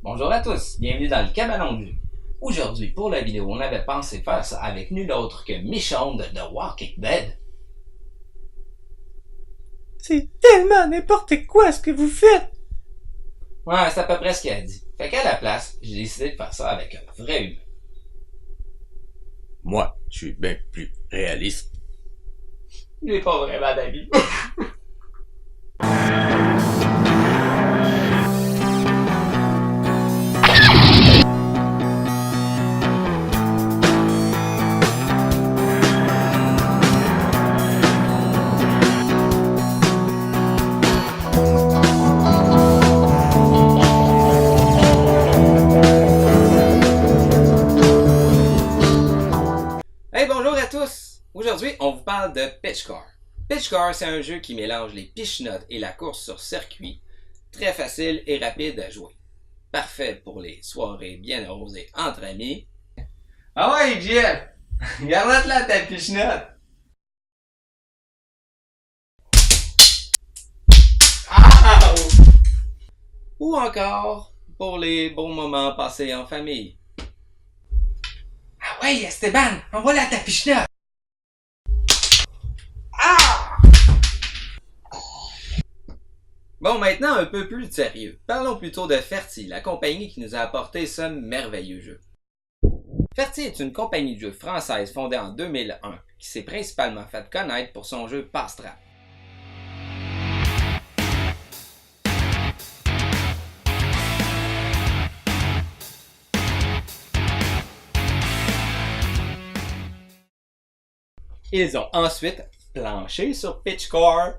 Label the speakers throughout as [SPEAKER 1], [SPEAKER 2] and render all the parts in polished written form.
[SPEAKER 1] Bonjour à tous, bienvenue dans le Cabanon de Jeu. Aujourd'hui, pour la vidéo, on avait pensé faire ça avec nul autre que Michonne de The Walking Dead.
[SPEAKER 2] C'est tellement n'importe quoi ce que vous faites!
[SPEAKER 1] Ouais, c'est à peu près ce qu'elle a dit. Fait qu'à la place, j'ai décidé de faire ça avec un vrai humain.
[SPEAKER 3] Moi, je suis bien plus réaliste.
[SPEAKER 1] Il est pas vraiment d'avis. Hey, bonjour à tous! Aujourd'hui, on vous parle de Pitch Car. Pitch Car, c'est un jeu qui mélange les pitch-notes et la course sur circuit. Très facile et rapide à jouer. Parfait pour les soirées bien arrosées entre amis. Ah ouais, Jeff! Garde là ta pitch-note! Ah! Ou encore pour les bons moments passés en famille. Ah ouais, Esteban, envoie-la ta pitch-note! Ah! Bon, maintenant un peu plus sérieux. Parlons plutôt de Ferti, la compagnie qui nous a apporté ce merveilleux jeu. Ferti est une compagnie de jeux française fondée en 2001 qui s'est principalement fait connaître pour son jeu Passe-Trappe. Ils ont ensuite planché sur Pitch Car.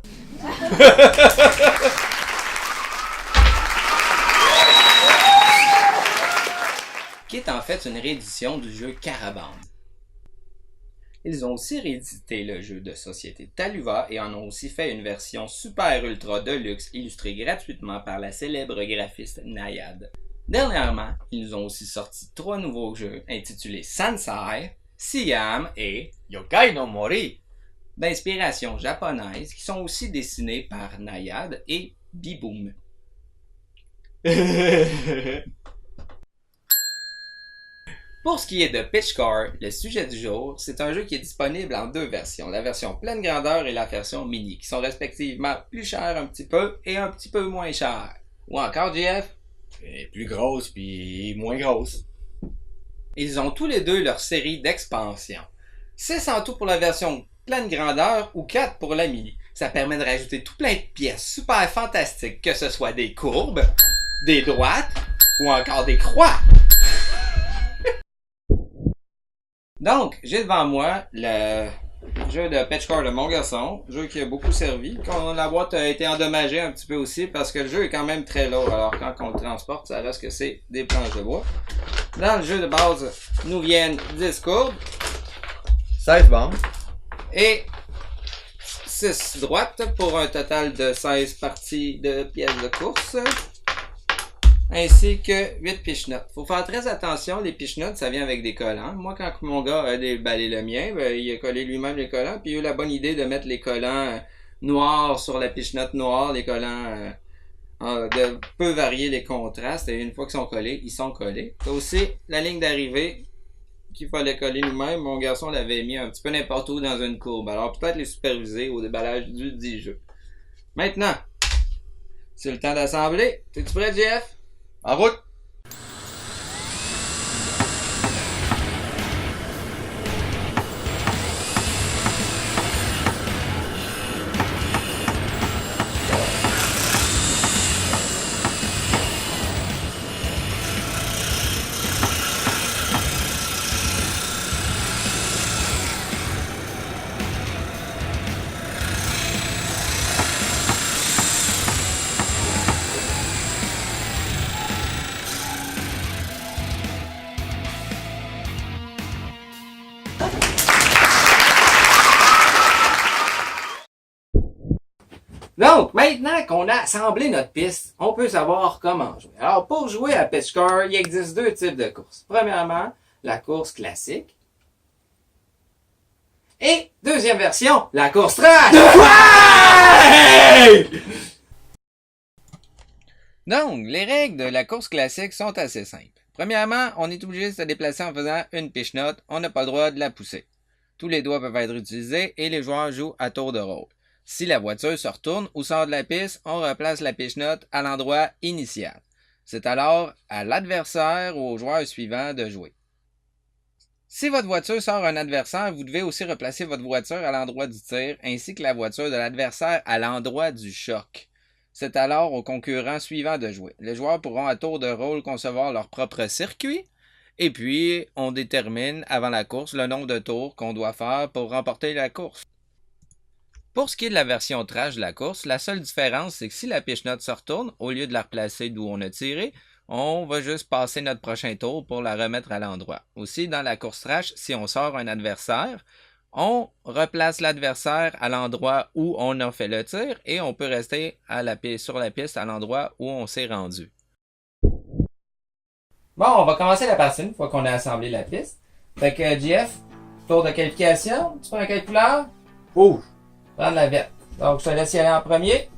[SPEAKER 1] Qui est en fait une réédition du jeu Carabande. Ils ont aussi réédité le jeu de société Taluva et en ont aussi fait une version super ultra deluxe illustrée gratuitement par la célèbre graphiste Nayad. Dernièrement, ils nous ont aussi sorti 3 nouveaux jeux intitulés Sansai, Siam et
[SPEAKER 3] Yokai no Mori.
[SPEAKER 1] d'inspiration japonaise qui sont aussi dessinés par Nayad et Biboom. Pour ce qui est de Pitch Car, le sujet du jour, c'est un jeu qui est disponible en 2 versions, la version pleine grandeur et la version mini, qui sont respectivement plus chères un petit peu et un petit peu moins chères. Ou encore, JF?
[SPEAKER 3] Et plus grosse puis moins grosse.
[SPEAKER 1] Ils ont tous les deux leur série d'expansions. 6 en tout pour la version pleine grandeur ou 4 pour la mini. Ça permet de rajouter tout plein de pièces super fantastiques, que ce soit des courbes, des droites ou encore des croix. Donc, j'ai devant moi le jeu de Pitch Car de mon garçon, jeu qui a beaucoup servi. Quand la boîte a été endommagée un petit peu aussi parce que le jeu est quand même très lourd. Alors quand on le transporte, ça reste que c'est des planches de bois. Dans le jeu de base, nous viennent 10 courbes
[SPEAKER 3] 16 bandes.
[SPEAKER 1] et 6 droites pour un total de 16 parties de pièces de course. Ainsi que 8 pitch-notes. Faut faire très attention, les pitch-notes, ça vient avec des collants. Moi, quand mon gars a déballé le mien, il a collé lui-même les collants, puis il a eu la bonne idée de mettre les collants noirs sur la pitch-note noire, les collants de peu varier les contrastes, et une fois qu'ils sont collés, ils sont collés. C'est aussi la ligne d'arrivée qu'il fallait coller nous-mêmes. Mon garçon l'avait mis un petit peu n'importe où dans une courbe. Alors peut-être les superviser au déballage du dit jeu. Maintenant, c'est le temps d'assembler. T'es-tu prêt, Jeff?
[SPEAKER 3] En route!
[SPEAKER 1] Donc, maintenant qu'on a assemblé notre piste, on peut savoir comment jouer. Alors, pour jouer à Pitch Car, il existe 2 types de courses. Premièrement, la course classique. Et, deuxième version, la course track! Donc, les règles de la course classique sont assez simples. Premièrement, on est obligé de se déplacer en faisant une piche-note. On n'a pas le droit de la pousser. Tous les doigts peuvent être utilisés et les joueurs jouent à tour de rôle. Si la voiture se retourne ou sort de la piste, on replace la piche-note à l'endroit initial. C'est alors à l'adversaire ou au joueur suivant de jouer. Si votre voiture sort un adversaire, vous devez aussi replacer votre voiture à l'endroit du tir, ainsi que la voiture de l'adversaire à l'endroit du choc. C'est alors aux concurrents suivants de jouer. Les joueurs pourront à tour de rôle concevoir leur propre circuit, et puis on détermine avant la course le nombre de tours qu'on doit faire pour remporter la course. Pour ce qui est de la version trash de la course, la seule différence, c'est que si la piche-note se retourne, au lieu de la replacer d'où on a tiré, on va juste passer notre prochain tour pour la remettre à l'endroit. Aussi, dans la course trash, si on sort un adversaire, on replace l'adversaire à l'endroit où on a fait le tir et on peut rester sur la piste à l'endroit où on s'est rendu. Bon, on va commencer la partie une fois qu'on a assemblé la piste. Fait que, Jeff, tour de qualification, tu prends un calculateur?
[SPEAKER 3] Rouge.
[SPEAKER 1] Prends la verte. Donc, je te laisse y aller en premier.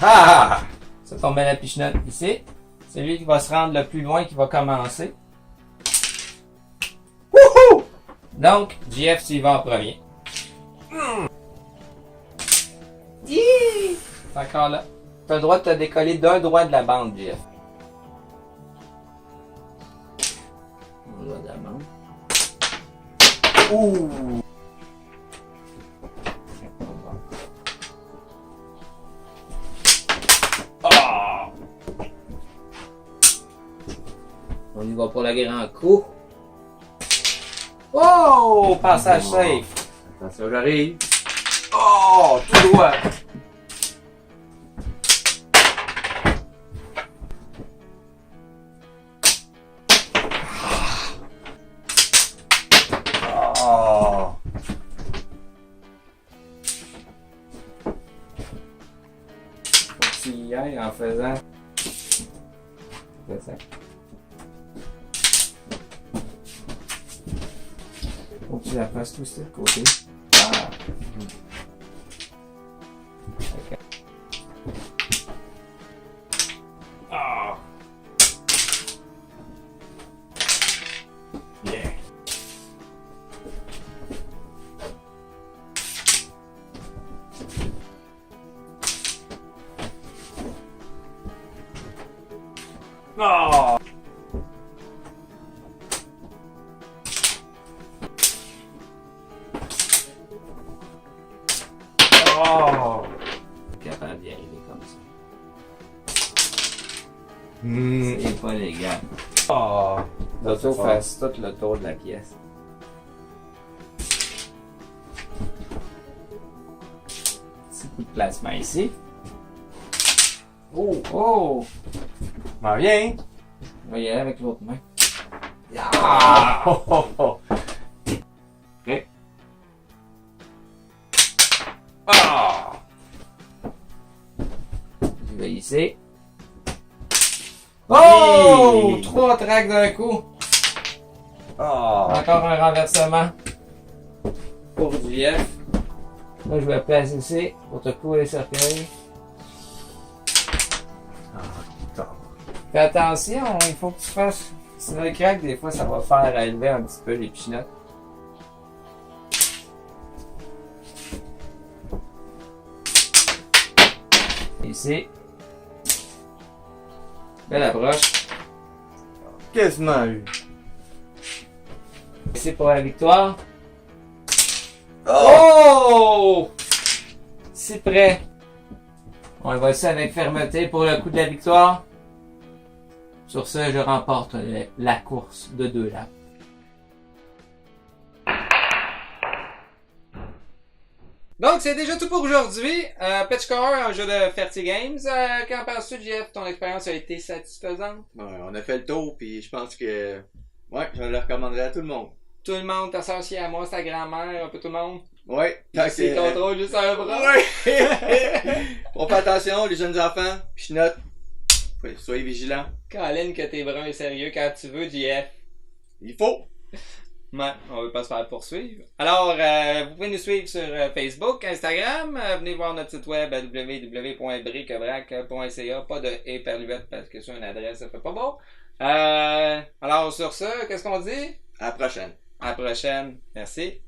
[SPEAKER 3] Ah!
[SPEAKER 1] Ça tombe bien la piche-note ici. C'est lui qui va se rendre le plus loin qui va commencer.
[SPEAKER 3] Wouhou!
[SPEAKER 1] Donc, JF, tu y vas en premier. C'est encore là. Tu as le droit de te décoller d'un droit de la bande, JF. Un droit de la bande.
[SPEAKER 3] Ouh!
[SPEAKER 1] On y va pour le grand coup. Oh! Passage safe.
[SPEAKER 3] Attention, j'arrive. Oh! Tout droit! Oh!
[SPEAKER 1] Faut que tu y ailles en faisant. C'est ça. Faut que tu la fasses tout ça de côté. Ah! Ok. Ah!
[SPEAKER 3] Yeah! Oh! Oh!
[SPEAKER 1] Capable d'y arriver comme ça.
[SPEAKER 3] Mm.
[SPEAKER 1] C'est pas légal.
[SPEAKER 3] Oh!
[SPEAKER 1] L'auto fasse tout le tour de la pièce. Petit coup de placement ici.
[SPEAKER 3] Oh!
[SPEAKER 1] Oh!
[SPEAKER 3] M'en viens!
[SPEAKER 1] On va y aller avec l'autre main.
[SPEAKER 3] Ah! Oh, oh, oh.
[SPEAKER 1] Ok.
[SPEAKER 3] Ah!
[SPEAKER 1] Je vais ici. Oh!
[SPEAKER 3] Oui.
[SPEAKER 1] 3 tracks d'un coup.
[SPEAKER 3] Ah!
[SPEAKER 1] Encore un renversement. Pour JF. Là, je vais placer ici pour te couler le cercueil. Fais attention, il faut que tu fasses. Si le crack, des fois, ça va faire élever un petit peu les pichinottes. Ici. Belle approche.
[SPEAKER 3] Quasiment eu.
[SPEAKER 1] Ici pour la victoire.
[SPEAKER 3] Oh!
[SPEAKER 1] Oh! Si près. On va ici avec fermeté pour le coup de la victoire. Sur ce, je remporte la course de 2 laps. Donc, c'est déjà tout pour aujourd'hui. Petit score, un jeu de Ferty Games. Qu'en penses-tu, Jeff? Ton expérience a été satisfaisante?
[SPEAKER 3] Ouais, on a fait le tour, puis je pense que... Ouais, je le recommanderais à tout le monde.
[SPEAKER 1] Tout le monde, ta soeur aussi à moi, ta grand-mère, un peu tout le monde.
[SPEAKER 3] Ouais.
[SPEAKER 1] C'est contrôle juste un bras.
[SPEAKER 3] Ouais! On fait attention, les jeunes enfants, pichenottes. Soyez vigilants.
[SPEAKER 1] Colin, que t'es brun et sérieux quand tu veux, JF.
[SPEAKER 3] Il faut!
[SPEAKER 1] Ouais, on veut pas se faire poursuivre. Alors, vous pouvez nous suivre sur Facebook, Instagram. Venez voir notre site web à www.briquebrac.ca. Pas de éperluette parce que c'est une adresse, ça fait pas beau. Alors, sur ce, qu'est-ce qu'on dit?
[SPEAKER 3] À la prochaine.
[SPEAKER 1] À la prochaine. Merci.